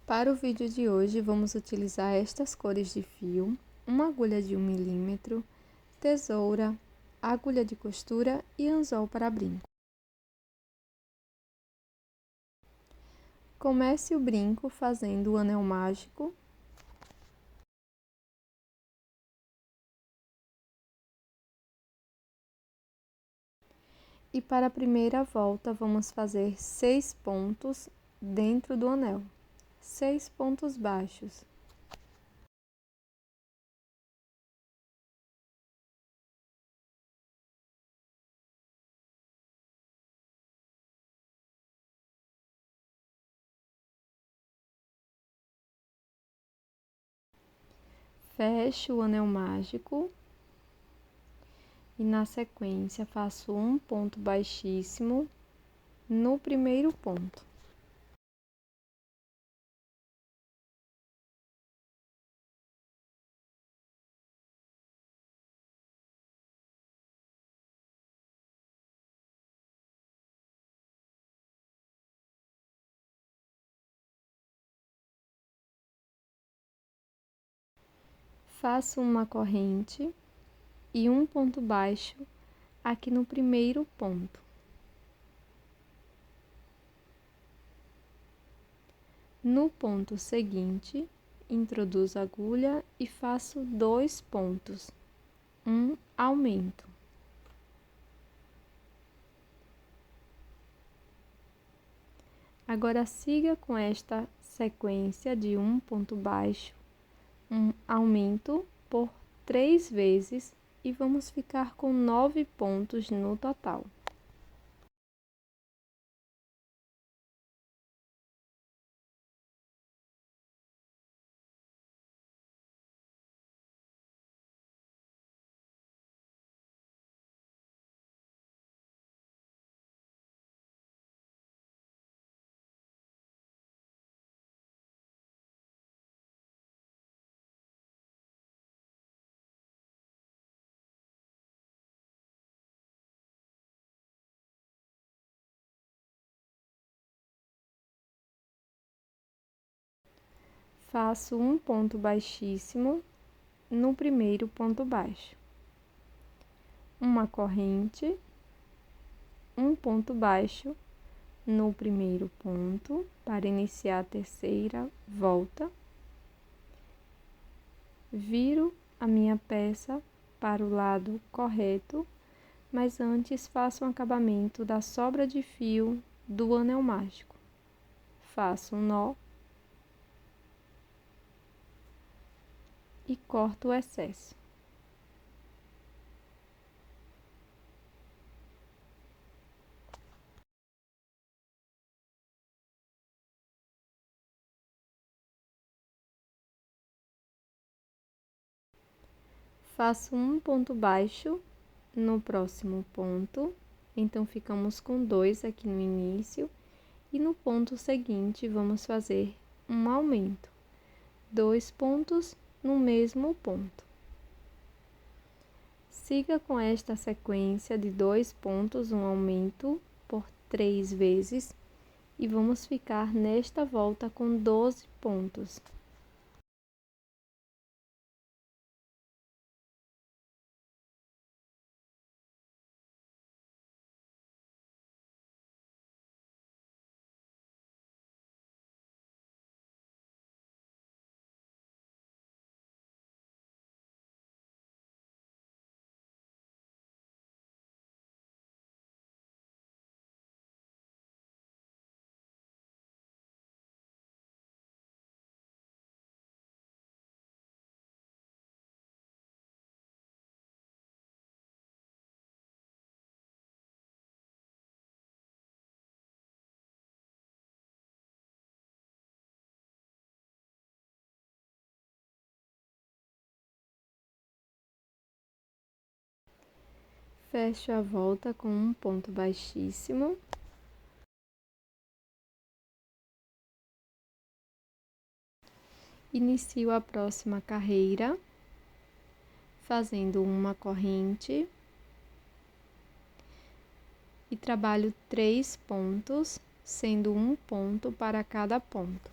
Para o vídeo de hoje, vamos utilizar estas cores de fio, uma agulha de 1 milímetro, tesoura, agulha de costura e anzol para brinco. Comece o brinco fazendo o anel mágico. E para a primeira volta, vamos fazer 6 pontos dentro do anel, 6 pontos baixos. Fecho o anel mágico e na sequência faço um ponto baixíssimo no primeiro ponto. Faço uma corrente e um ponto baixo aqui no primeiro ponto. No ponto seguinte, introduzo a agulha e faço 2 pontos, um aumento. Agora siga com esta sequência de um ponto baixo, um aumento por 3 vezes e vamos ficar com 9 pontos no total. Faço um ponto baixíssimo no primeiro ponto baixo, uma corrente, um ponto baixo no primeiro ponto para iniciar a terceira volta, viro a minha peça para o lado correto, mas antes faço um acabamento da sobra de fio do anel mágico. Faço um nó e corto o excesso. Faço um ponto baixo no próximo ponto, então ficamos com 2 aqui no início, e no ponto seguinte vamos fazer um aumento, 2 pontos no mesmo ponto. Siga com esta sequência de 2 pontos, um aumento por 3 vezes, e vamos ficar nesta volta com 12 pontos. Fecho a volta com um ponto baixíssimo. Inicio a próxima carreira, fazendo uma corrente e trabalho 3 pontos, sendo um ponto para cada ponto.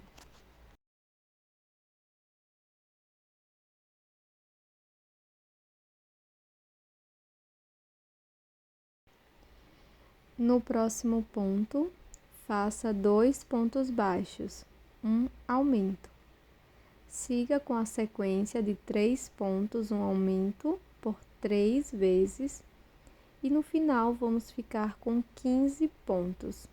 No próximo ponto, faça 2 pontos baixos, um aumento. Siga com a sequência de 3 pontos, um aumento por 3 vezes, e no final vamos ficar com 15 pontos.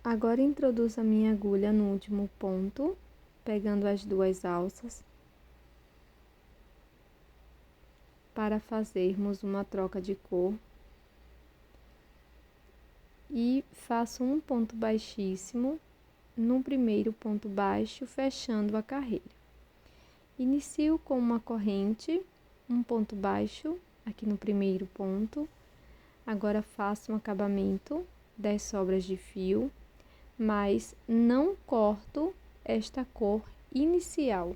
Agora introduzo a minha agulha no último ponto, pegando as 2 alças, para fazermos uma troca de cor. E faço um ponto baixíssimo no primeiro ponto baixo, fechando a carreira. Inicio com uma corrente, um ponto baixo aqui no primeiro ponto. Agora faço um acabamento 10 sobras de fio, mas não corto esta cor inicial,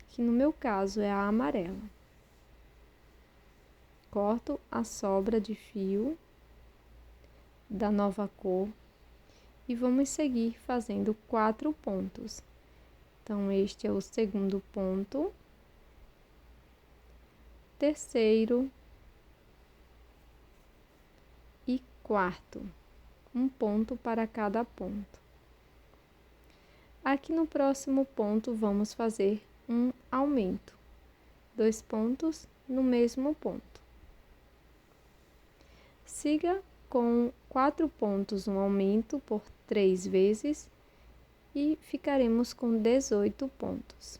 que no meu caso é a amarela. Corto a sobra de fio da nova cor e vamos seguir fazendo 4 pontos. Então, este é o segundo ponto, terceiro e quarto, um ponto para cada ponto. Aqui no próximo ponto, vamos fazer um aumento, 2 pontos no mesmo ponto. Siga com 4 pontos, um aumento por 3 vezes, e ficaremos com 18 pontos.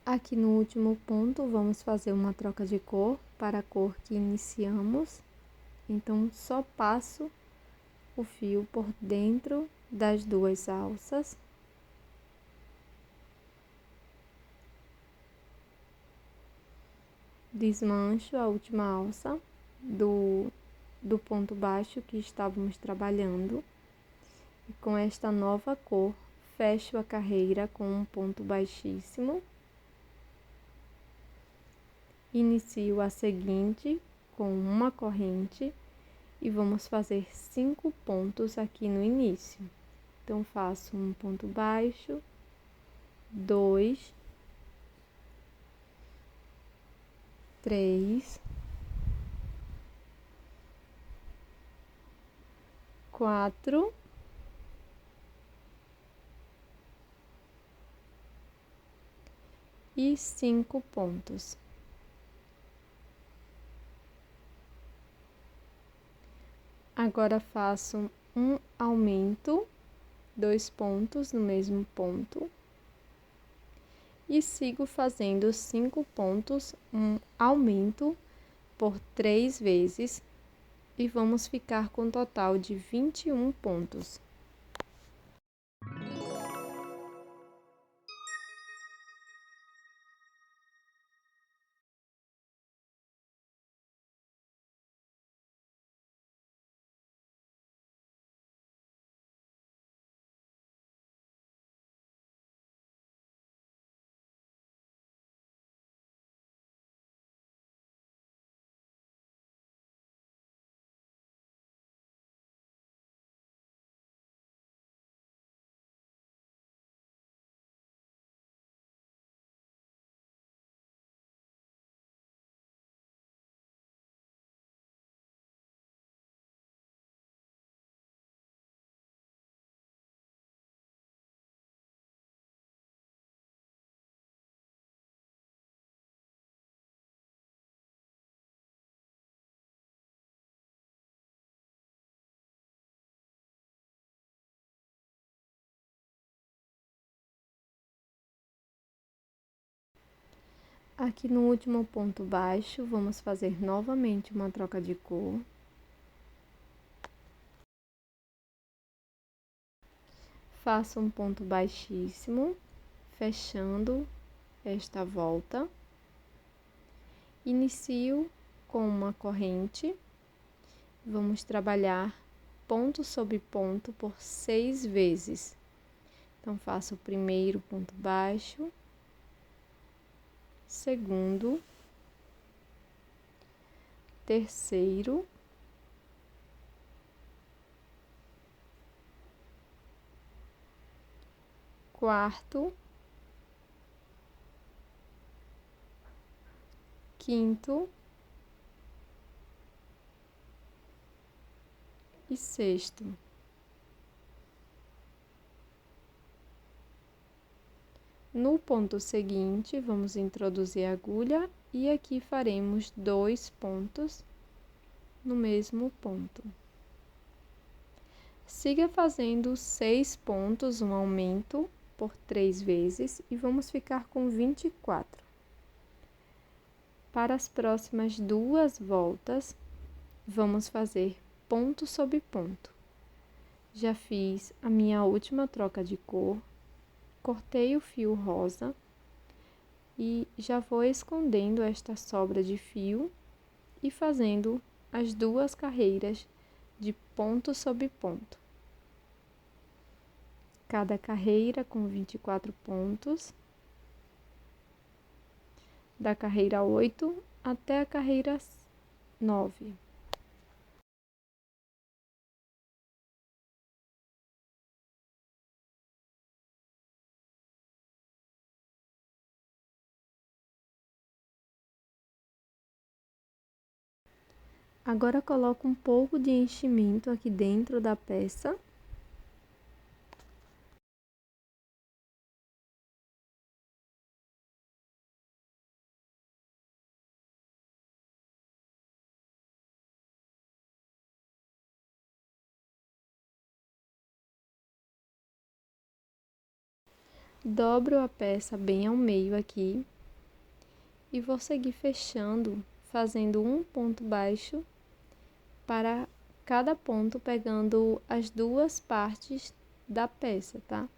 Aqui no último ponto, vamos fazer uma troca de cor para a cor que iniciamos. Então, só passo o fio por dentro das 2 alças. Desmancho a última alça do ponto baixo que estávamos trabalhando. E com esta nova cor, fecho a carreira com um ponto baixíssimo. Inicio a seguinte com uma corrente e vamos fazer 5 pontos aqui no início. Então, faço um ponto baixo, 2, 3, 4, e 5 pontos. Agora faço um aumento, 2 pontos no mesmo ponto, e sigo fazendo 5 pontos, um aumento por 3 vezes, e vamos ficar com um total de 21 pontos. Aqui no último ponto baixo, vamos fazer novamente uma troca de cor. Faço um ponto baixíssimo, fechando esta volta. Inicio com uma corrente. Vamos trabalhar ponto sobre ponto por 6 vezes. Então, faço o primeiro ponto baixo, segundo, terceiro, quarto, quinto e sexto. No ponto seguinte, vamos introduzir a agulha e aqui faremos 2 pontos no mesmo ponto. Siga fazendo 6 pontos, um aumento por 3 vezes e vamos ficar com 24. Para as próximas 2 voltas, vamos fazer ponto sobre ponto. Já fiz a minha última troca de cor, cortei o fio rosa e já vou escondendo esta sobra de fio e fazendo as 2 carreiras de ponto sobre ponto. Cada carreira com 24 pontos, da carreira 8 até a carreira 9. Agora coloco um pouco de enchimento aqui dentro da peça. Dobro a peça bem ao meio aqui e vou seguir fechando, fazendo um ponto baixo para cada ponto, pegando as 2 partes da peça, tá?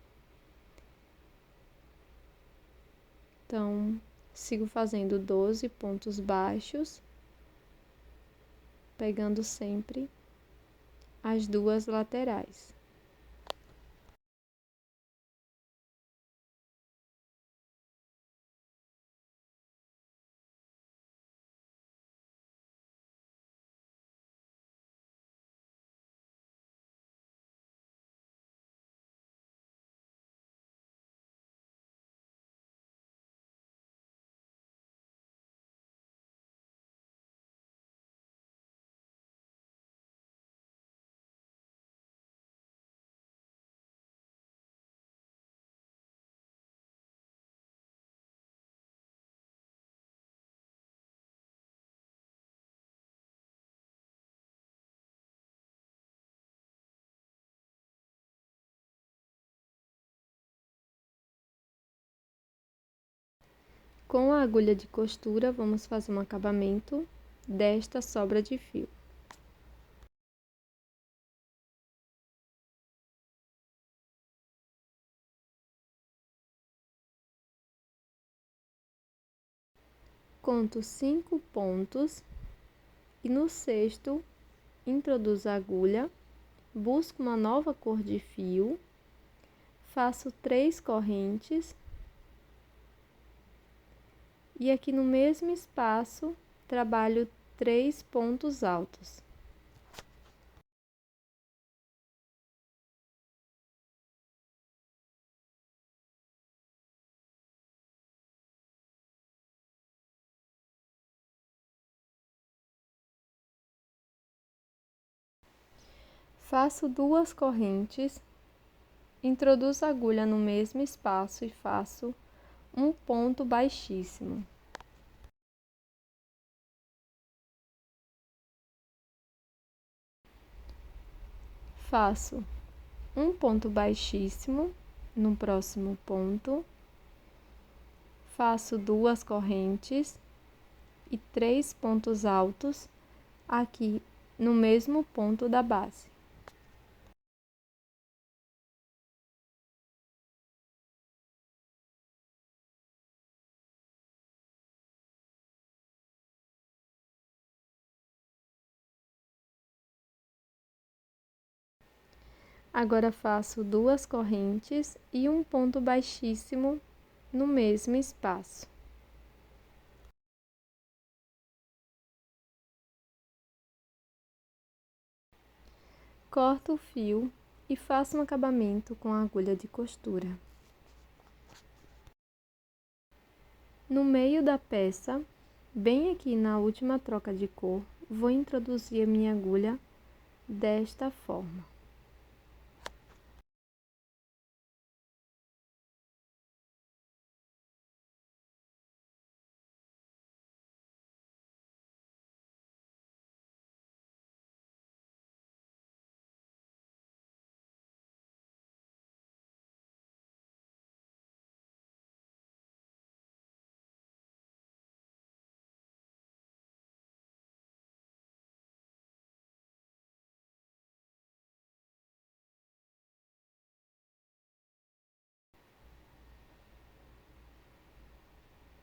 Então, sigo fazendo 12 pontos baixos, pegando sempre as 2 laterais. Com a agulha de costura, vamos fazer um acabamento desta sobra de fio. Conto 5 pontos e no sexto introduzo a agulha, busco uma nova cor de fio, faço 3 correntes e aqui no mesmo espaço trabalho 3 pontos altos. Faço 2 correntes, introduzo a agulha no mesmo espaço e faço um ponto baixíssimo. Faço um ponto baixíssimo no próximo ponto, Faço 2 correntes e 3 pontos altos aqui no mesmo ponto da base. Agora faço 2 correntes e um ponto baixíssimo no mesmo espaço. Corto o fio e faço um acabamento com a agulha de costura. No meio da peça, bem aqui na última troca de cor, vou introduzir a minha agulha desta forma.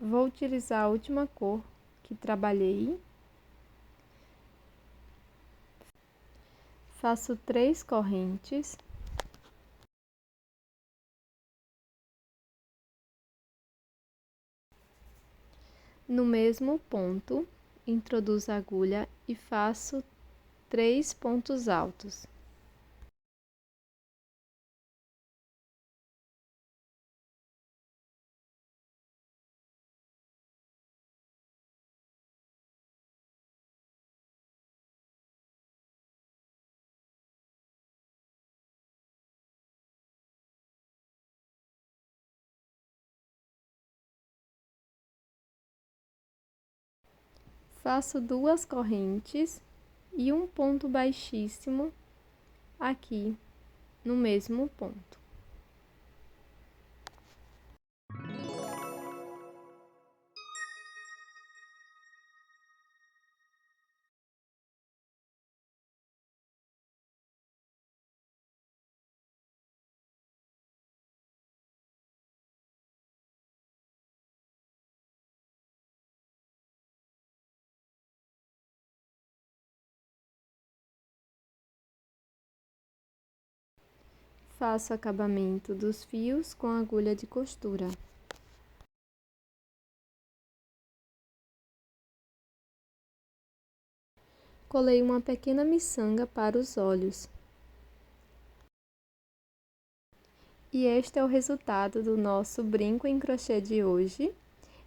Vou utilizar a última cor que trabalhei. Faço 3 correntes. No mesmo ponto, introduzo a agulha e faço 3 pontos altos. Faço 2 correntes e um ponto baixíssimo aqui no mesmo ponto. Faço acabamento dos fios com agulha de costura. Colei uma pequena miçanga para os olhos. E este é o resultado do nosso brinco em crochê de hoje.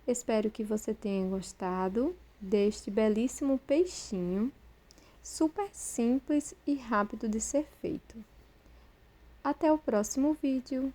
Espero que você tenha gostado deste belíssimo peixinho, super simples e rápido de ser feito. Até o próximo vídeo!